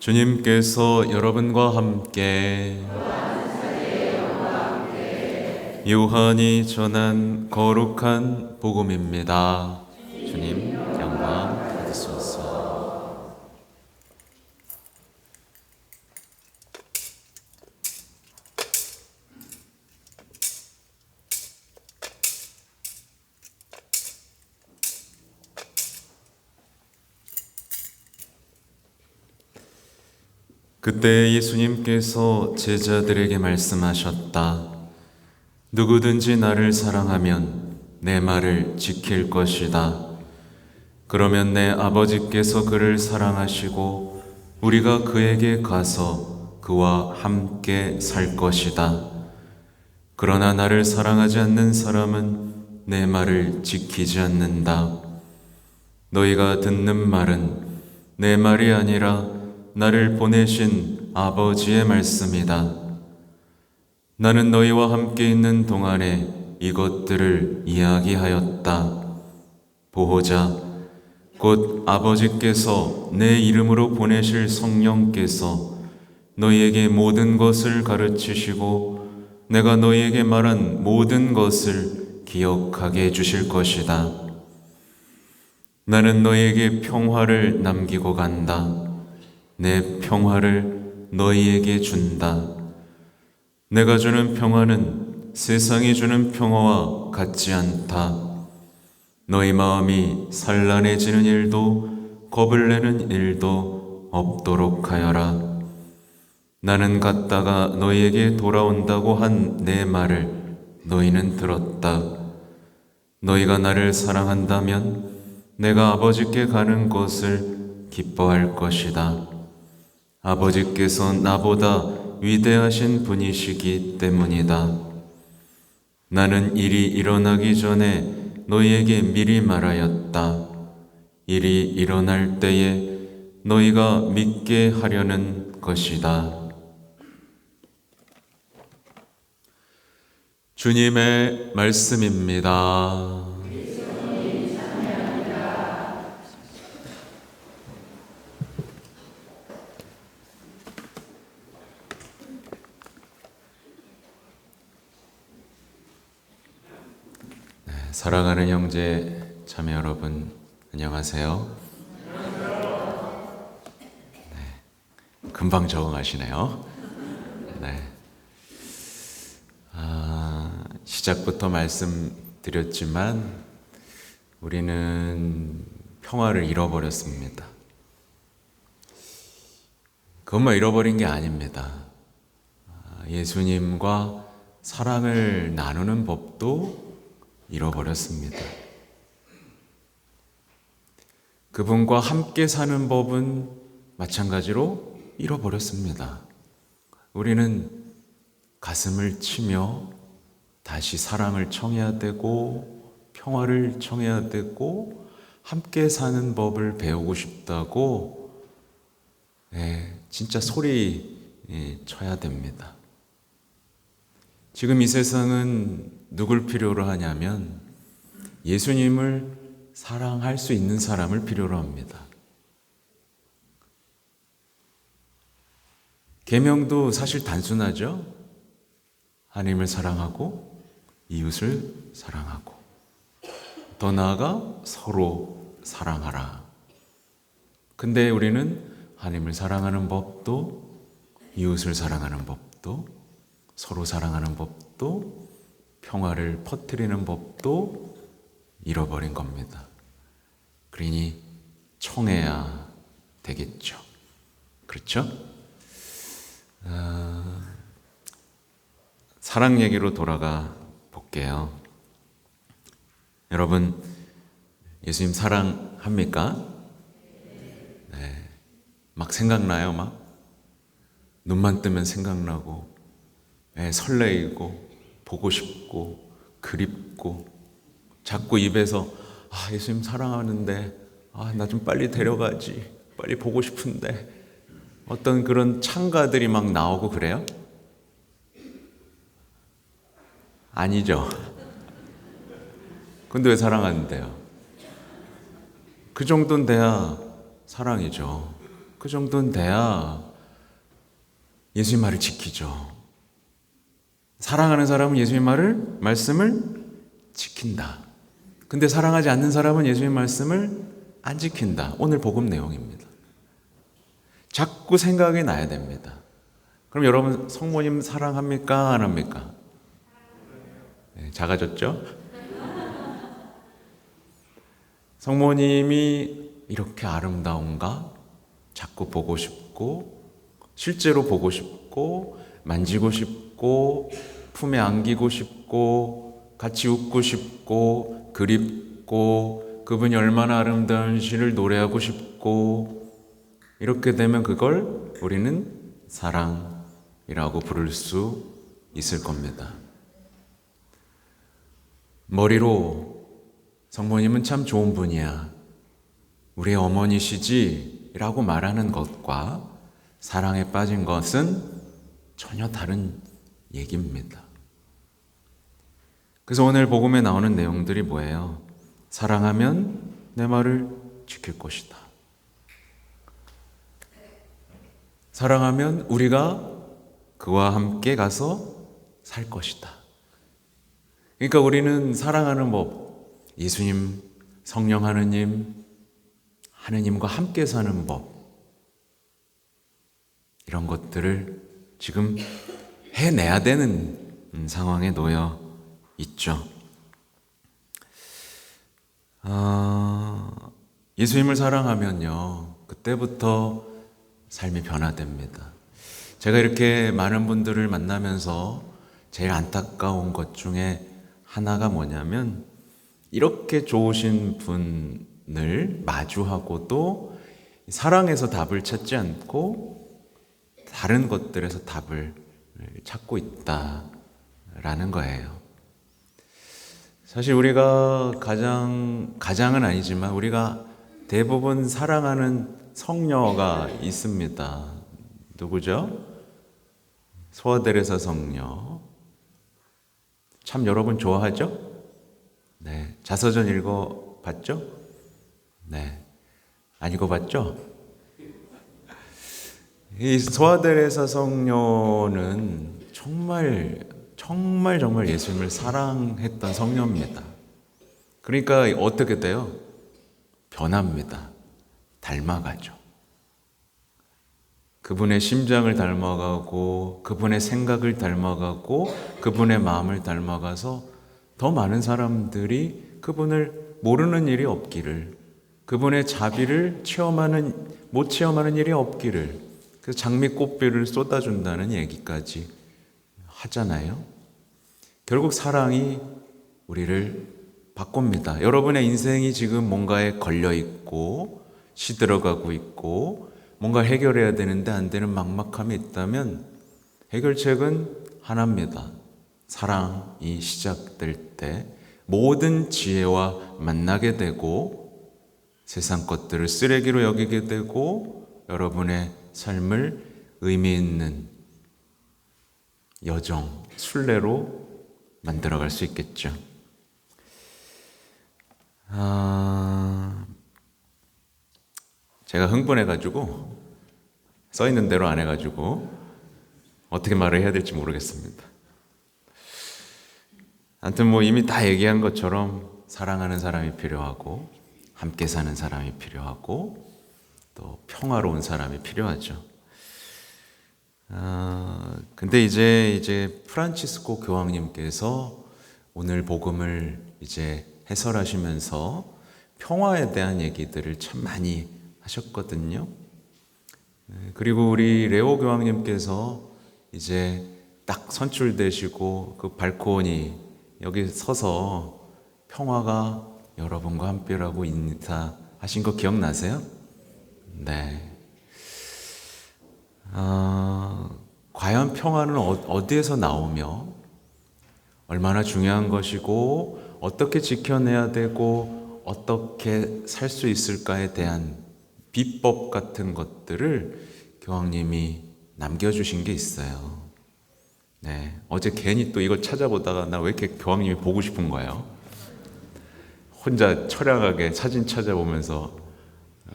주님께서 여러분과 함께 요한이 전한 거룩한 복음입니다. 주님 영광 받으소서. 그때 예수님께서 제자들에게 말씀하셨다. 누구든지 나를 사랑하면 내 말을 지킬 것이다. 그러면 내 아버지께서 그를 사랑하시고 우리가 그에게 가서 그와 함께 살 것이다. 그러나 나를 사랑하지 않는 사람은 내 말을 지키지 않는다. 너희가 듣는 말은 내 말이 아니라 나를 보내신 아버지의 말씀이다. 나는 너희와 함께 있는 동안에 이것들을 이야기하였다. 보호자, 곧 아버지께서 내 이름으로 보내실 성령께서 너희에게 모든 것을 가르치시고 내가 너희에게 말한 모든 것을 기억하게 해주실 것이다. 나는 너희에게 평화를 남기고 간다. 내 평화를 너희에게 준다. 내가 주는 평화는 세상이 주는 평화와 같지 않다. 너희 마음이 산란해지는 일도 겁을 내는 일도 없도록 하여라. 나는 갔다가 너희에게 돌아온다고 한 내 말을 너희는 들었다. 너희가 나를 사랑한다면 내가 아버지께 가는 것을 기뻐할 것이다. 아버지께서 나보다 위대하신 분이시기 때문이다. 나는 일이 일어나기 전에 너희에게 미리 말하였다. 일이 일어날 때에 너희가 믿게 하려는 것이다. 주님의 말씀입니다. 사랑하는 형제, 자매 여러분, 안녕하세요. 네, 금방 적응하시네요. 네. 시작부터 말씀드렸지만 우리는 평화를 잃어버렸습니다. 그것만 잃어버린 게 아닙니다. 예수님과 사랑을 나누는 법도 잃어버렸습니다. 그분과 함께 사는 법은 마찬가지로 잃어버렸습니다. 우리는 가슴을 치며 다시 사랑을 청해야 되고 평화를 청해야 되고 함께 사는 법을 배우고 싶다고 진짜 소리 쳐야 됩니다. 지금 이 세상은 누굴 필요로 하냐면 예수님을 사랑할 수 있는 사람을 필요로 합니다. 계명도 사실 단순하죠. 하나님을 사랑하고 이웃을 사랑하고 더 나아가 서로 사랑하라. 근데 우리는 하나님을 사랑하는 법도 이웃을 사랑하는 법도 서로 사랑하는 법도 평화를 퍼뜨리는 법도 잃어버린 겁니다. 그러니 청해야 되겠죠. 그렇죠? 사랑 얘기로 돌아가 볼게요. 여러분, 예수님 사랑합니까? 네. 막 생각나요? 막? 눈만 뜨면 생각나고 설레이고 보고 싶고 그립고 자꾸 입에서 예수님 사랑하는데 나 좀 빨리 데려가지, 빨리 보고 싶은데 어떤 그런 창가들이 막 나오고 그래요? 아니죠. 근데 왜 사랑하는데요? 그 정도는 돼야 사랑이죠. 그 정도는 돼야 예수님 말을 지키죠. 사랑하는 사람은 예수님 말씀을 지킨다. 근데 사랑하지 않는 사람은 예수님 말씀을 안 지킨다. 오늘 복음 내용입니다. 자꾸 생각이 나야 됩니다. 그럼 여러분 성모님 사랑합니까? 안 합니까? 네, 작아졌죠? 성모님이 이렇게 아름다운가? 자꾸 보고 싶고, 실제로 보고 싶고, 만지고 싶고, 품에 안기고 싶고, 같이 웃고 싶고, 그립고, 그분이 얼마나 아름다운지를 노래하고 싶고, 이렇게 되면 그걸 우리는 사랑이라고 부를 수 있을 겁니다. 머리로 성모님은 참 좋은 분이야, 우리의 어머니시지 라고 말하는 것과 사랑에 빠진 것은 전혀 다른 얘기입니다. 그래서 오늘 복음에 나오는 내용들이 뭐예요? 사랑하면 내 말을 지킬 것이다. 사랑하면 우리가 그와 함께 가서 살 것이다. 그러니까 우리는 사랑하는 법, 예수님, 성령 하느님, 하느님과 함께 사는 법, 이런 것들을 지금 해내야 되는 상황에 놓여 있죠. 예수님을 사랑하면요, 그때부터 삶이 변화됩니다. 제가 이렇게 많은 분들을 만나면서 제일 안타까운 것 중에 하나가 뭐냐면, 이렇게 좋으신 분을 마주하고도 사랑에서 답을 찾지 않고 다른 것들에서 답을 찾고 있다라는 거예요. 사실 우리가 가장은 아니지만 우리가 대부분 사랑하는 성녀가 있습니다. 누구죠? 소아데레사 성녀. 참 여러분 좋아하죠? 네. 자서전 읽어봤죠? 네. 안 읽어봤죠? 이 소아데레사 성녀는 정말 예수님을 사랑했던 성녀입니다. 그러니까 어떻게 돼요? 변합니다. 닮아가죠. 그분의 심장을 닮아가고, 그분의 생각을 닮아가고, 그분의 마음을 닮아가서 더 많은 사람들이 그분을 모르는 일이 없기를, 그분의 자비를 못 체험하는 일이 없기를, 그래서 장미꽃비를 쏟아준다는 얘기까지 하잖아요. 결국 사랑이 우리를 바꿉니다. 여러분의 인생이 지금 뭔가에 걸려있고 시들어가고 있고 뭔가 해결해야 되는데 안 되는 막막함이 있다면 해결책은 하나입니다. 사랑이 시작될 때 모든 지혜와 만나게 되고 세상 것들을 쓰레기로 여기게 되고 여러분의 삶을 의미 있는 여정, 순례로 만들어갈 수 있겠죠. 제가 흥분해가지고 써있는 대로 안 해가지고 어떻게 말을 해야 될지 모르겠습니다. 아무튼 이미 다 얘기한 것처럼 사랑하는 사람이 필요하고 함께 사는 사람이 필요하고 또 평화로운 사람이 필요하죠. 근데 이제 프란치스코 교황님께서 오늘 복음을 이제 해설하시면서 평화에 대한 얘기들을 참 많이 하셨거든요. 그리고 우리 레오 교황님께서 이제 딱 선출되시고 그 발코니 여기 서서 평화가 여러분과 함께라고 인사하신 거 기억나세요? 네. 과연 평화는 어디에서 나오며 얼마나 중요한 것이고 어떻게 지켜내야 되고 어떻게 살 수 있을까에 대한 비법 같은 것들을 교황님이 남겨주신 게 있어요. 네, 어제 괜히 또 이걸 찾아보다가 나 왜 이렇게 교황님이 보고 싶은 거예요? 혼자 처량하게 사진 찾아보면서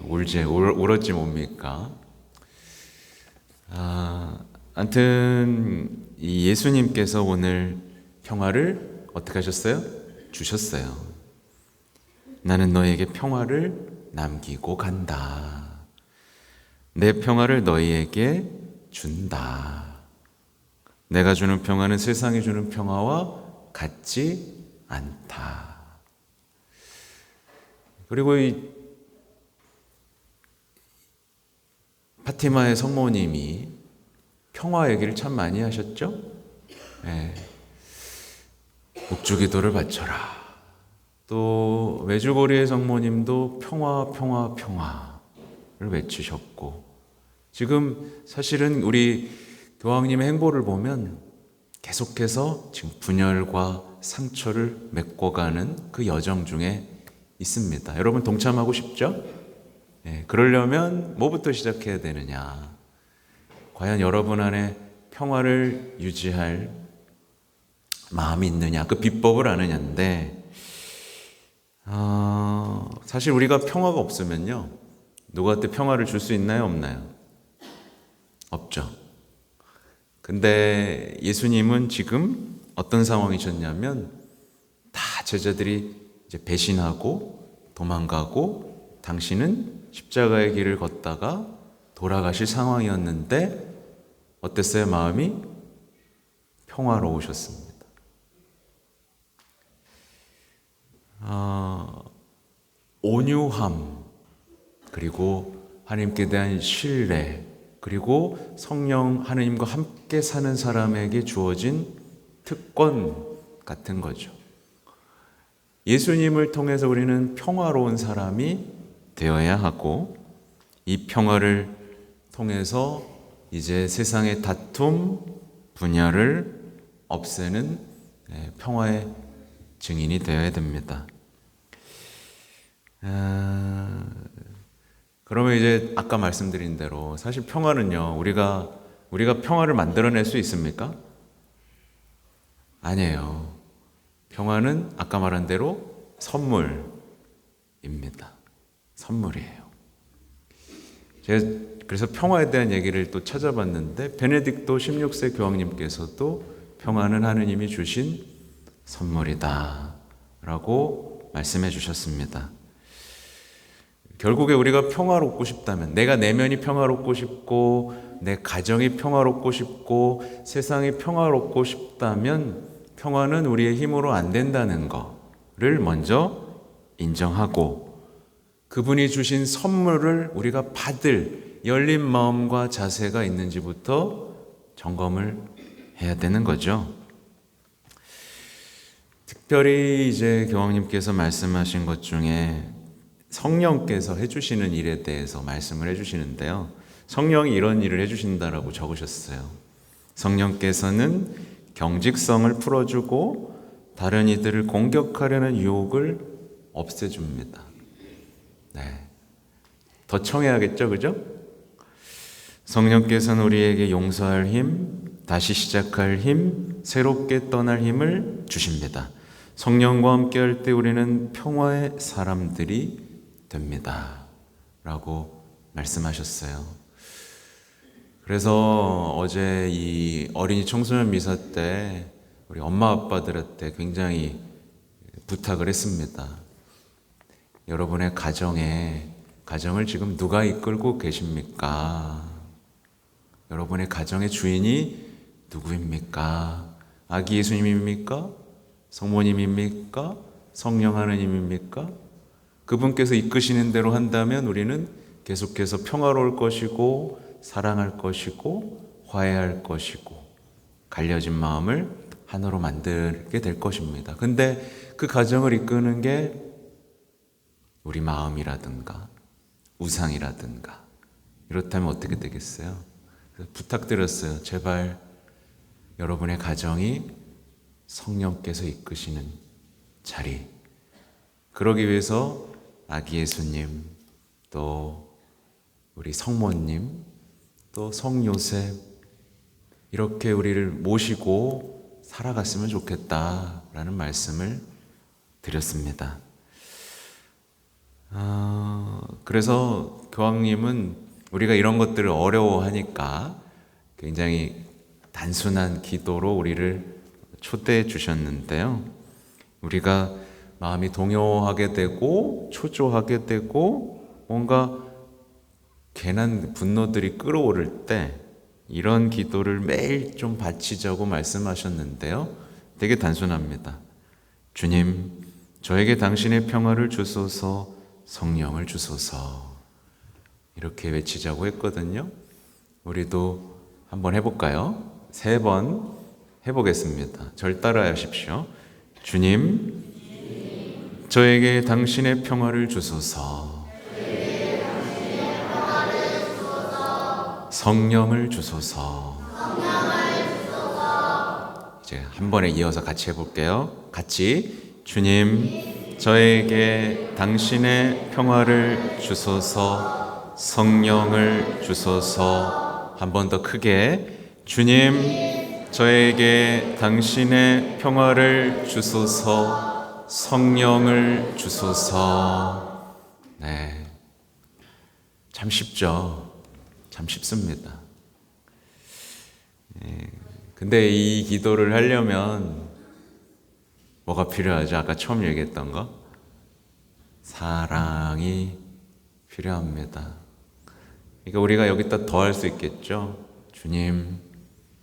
울었지 뭡니까? 아무튼 이 예수님께서 오늘 평화를 어떻게 하셨어요? 주셨어요. 나는 너에게 평화를 남기고 간다. 내 평화를 너희에게 준다. 내가 주는 평화는 세상이 주는 평화와 같지 않다. 그리고 이 파티마의 성모님이 평화 얘기를 참 많이 하셨죠? 네. 묵주기도를 바쳐라. 또 메주고리의 성모님도 평화, 평화, 평화를 외치셨고, 지금 사실은 우리 교황님의 행보를 보면 계속해서 지금 분열과 상처를 메꿔가는 그 여정 중에 있습니다. 여러분 동참하고 싶죠? 네, 그러려면 뭐부터 시작해야 되느냐? 과연 여러분 안에 평화를 유지할 마음이 있느냐? 그 비법을 아느냐인데, 사실 우리가 평화가 없으면요, 누구한테 평화를 줄 수 있나요? 없나요? 없죠. 근데 예수님은 지금 어떤 상황이셨냐면, 다 제자들이 이제 배신하고 도망가고 당신은 십자가의 길을 걷다가 돌아가실 상황이었는데 어땠어요? 마음이 평화로우셨습니다. 온유함, 그리고 하나님께 대한 신뢰, 그리고 성령 하나님과 함께 사는 사람에게 주어진 특권 같은 거죠. 예수님을 통해서 우리는 평화로운 사람이 되어야 하고, 이 평화를 통해서 이제 세상의 다툼, 분열을 없애는 평화의 증인이 되어야 됩니다. 그러면 이제 아까 말씀드린 대로 사실 평화는요, 우리가 평화를 만들어낼 수 있습니까? 아니에요. 평화는 아까 말한 대로 선물입니다. 선물이에요. 제가 그래서 평화에 대한 얘기를 또 찾아봤는데, 베네딕토 16세 교황님께서도 평화는 하느님이 주신 선물이다 라고 말씀해 주셨습니다. 결국에 우리가 평화롭고 싶다면, 내가 내면이 평화롭고 싶고 내 가정이 평화롭고 싶고 세상이 평화롭고 싶다면, 평화는 우리의 힘으로 안 된다는 거를 먼저 인정하고, 그분이 주신 선물을 우리가 받을 열린 마음과 자세가 있는지부터 점검을 해야 되는 거죠. 특별히 이제 교황님께서 말씀하신 것 중에 성령께서 해주시는 일에 대해서 말씀을 해주시는데요, 성령이 이런 일을 해주신다라고 적으셨어요. 성령께서는 경직성을 풀어주고 다른 이들을 공격하려는 유혹을 없애줍니다. 네, 더 청해야겠죠, 그죠? 성령께서는 우리에게 용서할 힘, 다시 시작할 힘, 새롭게 떠날 힘을 주십니다. 성령과 함께 할 때 우리는 평화의 사람들이 됩니다 라고 말씀하셨어요. 그래서 어제 이 어린이 청소년 미사 때 우리 엄마 아빠들한테 굉장히 부탁을 했습니다. 여러분의 가정을 지금 누가 이끌고 계십니까? 여러분의 가정의 주인이 누구입니까? 아기 예수님입니까? 성모님입니까? 성령 하나님입니까? 그분께서 이끄시는 대로 한다면 우리는 계속해서 평화로울 것이고 사랑할 것이고 화해할 것이고 갈려진 마음을 하나로 만들게 될 것입니다. 근데 그 가정을 이끄는 게 우리 마음이라든가 우상이라든가 이렇다면 어떻게 되겠어요? 부탁드렸어요. 제발 여러분의 가정이 성령께서 이끄시는 자리, 그러기 위해서 아기 예수님, 또 우리 성모님, 또 성요셉, 이렇게 우리를 모시고 살아갔으면 좋겠다라는 말씀을 드렸습니다. 그래서 교황님은 우리가 이런 것들을 어려워하니까 굉장히 단순한 기도로 우리를 초대해 주셨는데요. 우리가 마음이 동요하게 되고 초조하게 되고 뭔가 괜한 분노들이 끓어오를 때 이런 기도를 매일 좀 바치자고 말씀하셨는데요. 되게 단순합니다. 주님, 저에게 당신의 평화를 주소서, 성령을 주소서. 이렇게 외치자고 했거든요. 우리도 한번 해볼까요? 3번 해보겠습니다. 절 따라 하십시오. 주님, 저에게 당신의 평화를 주소서. 성령을 주소서. 이제 한 번에 이어서 같이 해볼게요. 같이. 주님, 저에게 당신의 평화를 주소서. 성령을 주소서. 한 번 더 크게. 주님, 저에게 당신의 평화를 주소서. 성령을 주소서. 네. 참 쉽죠? 참 쉽습니다. 근데 이 기도를 하려면 뭐가 필요하죠? 아까 처음 얘기했던 거? 사랑이 필요합니다. 그러니까 우리가 여기다 더 할 수 있겠죠? 주님,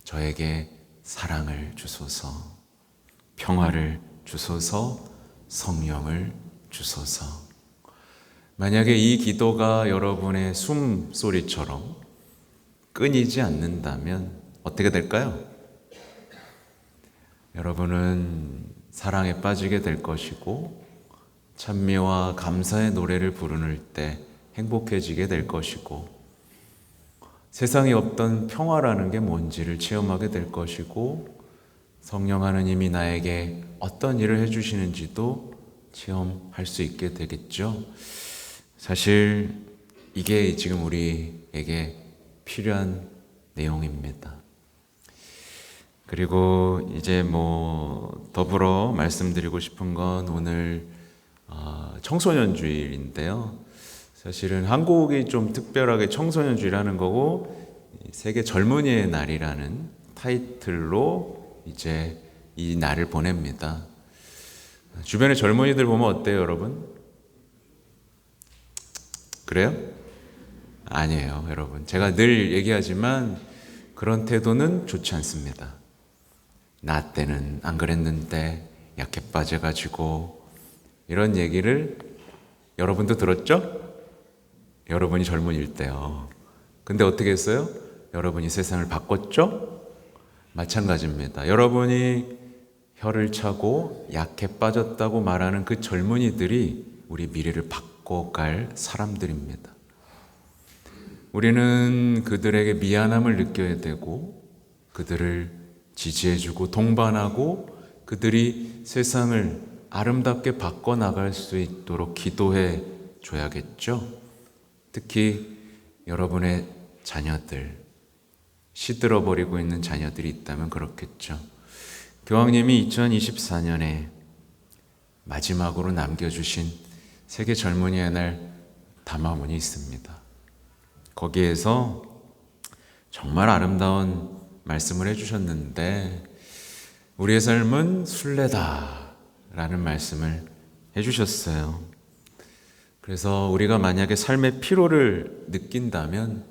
저에게 사랑을 주소서, 평화를 주소서, 성령을 주소서. 만약에 이 기도가 여러분의 숨소리처럼 끊이지 않는다면 어떻게 될까요? 여러분은 사랑에 빠지게 될 것이고 찬미와 감사의 노래를 부르는 때 행복해지게 될 것이고 세상에 없던 평화라는 게 뭔지를 체험하게 될 것이고 성령 하나님이 나에게 어떤 일을 해주시는지도 체험할 수 있게 되겠죠. 사실 이게 지금 우리에게 필요한 내용입니다. 그리고 이제 더불어 말씀드리고 싶은 건 오늘 청소년 주일인데요. 사실은 한국이 좀 특별하게 청소년 주일하는 거고 세계 젊은이의 날이라는 타이틀로 이제 이 날을 보냅니다. 주변에 젊은이들 보면 어때요, 여러분? 그래요? 아니에요, 여러분. 제가 늘 얘기하지만 그런 태도는 좋지 않습니다. 나 때는 안 그랬는데 약해 빠져가지고 이런 얘기를 여러분도 들었죠? 여러분이 젊은이일 때요. 근데 어떻게 했어요? 여러분이 세상을 바꿨죠? 마찬가지입니다. 여러분이 혀를 차고 약해 빠졌다고 말하는 그 젊은이들이 우리 미래를 바꿔갈 사람들입니다. 우리는 그들에게 미안함을 느껴야 되고 그들을 지지해주고 동반하고 그들이 세상을 아름답게 바꿔나갈 수 있도록 기도해 줘야겠죠. 특히 여러분의 자녀들, 시들어버리고 있는 자녀들이 있다면 그렇겠죠. 교황님이 2024년에 마지막으로 남겨주신 세계 젊은이의 날 담화문이 있습니다. 거기에서 정말 아름다운 말씀을 해주셨는데 우리의 삶은 순례다 라는 말씀을 해주셨어요. 그래서 우리가 만약에 삶의 피로를 느낀다면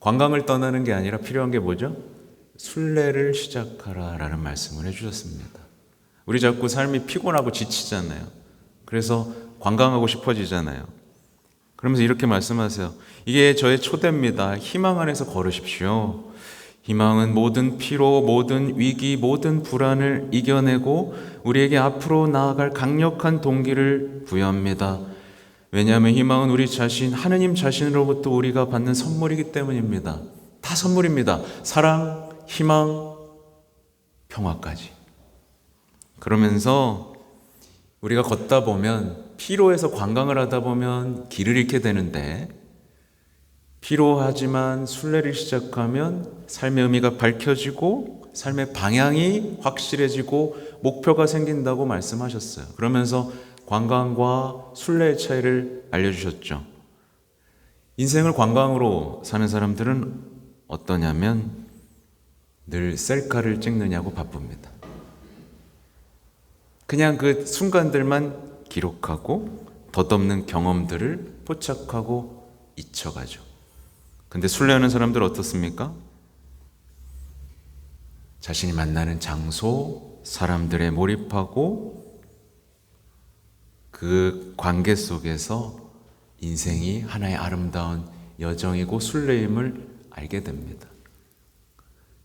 관광을 떠나는 게 아니라 필요한 게 뭐죠? 순례를 시작하라 라는 말씀을 해주셨습니다. 우리 자꾸 삶이 피곤하고 지치잖아요. 그래서 관광하고 싶어지잖아요. 그러면서 이렇게 말씀하세요. 이게 저의 초대입니다. 희망 안에서 걸으십시오. 희망은 모든 피로, 모든 위기, 모든 불안을 이겨내고 우리에게 앞으로 나아갈 강력한 동기를 부여합니다. 왜냐하면 희망은 우리 자신, 하느님 자신으로부터 우리가 받는 선물이기 때문입니다. 다 선물입니다. 사랑, 희망, 평화까지. 그러면서 우리가 걷다 보면 피로해서 관광을 하다 보면 길을 잃게 되는데 피로하지만 순례를 시작하면 삶의 의미가 밝혀지고 삶의 방향이 확실해지고 목표가 생긴다고 말씀하셨어요. 그러면서 관광과 순례의 차이를 알려주셨죠. 인생을 관광으로 사는 사람들은 어떠냐면 늘 셀카를 찍느냐고 바쁩니다. 그냥 그 순간들만 기록하고 덧없는 경험들을 포착하고 잊혀가죠. 근데 순례하는 사람들 어떻습니까? 자신이 만나는 장소, 사람들에 몰입하고 그 관계 속에서 인생이 하나의 아름다운 여정이고 순례임을 알게 됩니다.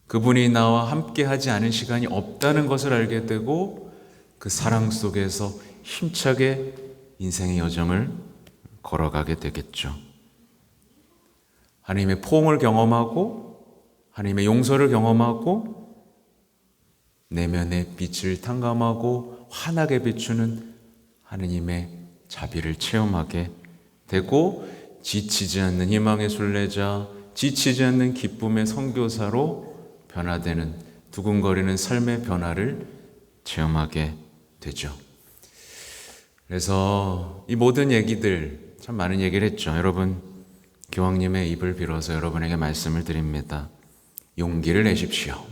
그분이 나와 함께 하지 않은 시간이 없다는 것을 알게 되고 그 사랑 속에서 힘차게 인생의 여정을 걸어가게 되겠죠. 하나님의 포옹을 경험하고 하나님의 용서를 경험하고 내면의 빛을 탕감하고 환하게 비추는 하느님의 자비를 체험하게 되고 지치지 않는 희망의 순례자, 지치지 않는 기쁨의 선교사로 변화되는 두근거리는 삶의 변화를 체험하게 되죠. 그래서 이 모든 얘기들, 참 많은 얘기를 했죠. 여러분, 교황님의 입을 빌어서 여러분에게 말씀을 드립니다. 용기를 내십시오.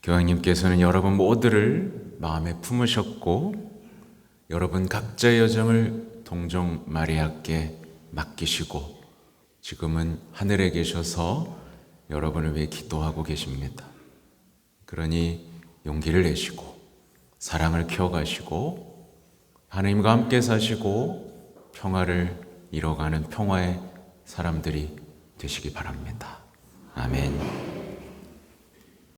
교황님께서는 여러분 모두를 마음에 품으셨고 여러분 각자의 여정을 동정 마리아께 맡기시고 지금은 하늘에 계셔서 여러분을 위해 기도하고 계십니다. 그러니 용기를 내시고 사랑을 키워가시고 하나님과 함께 사시고 평화를 이뤄가는 평화의 사람들이 되시기 바랍니다. 아멘.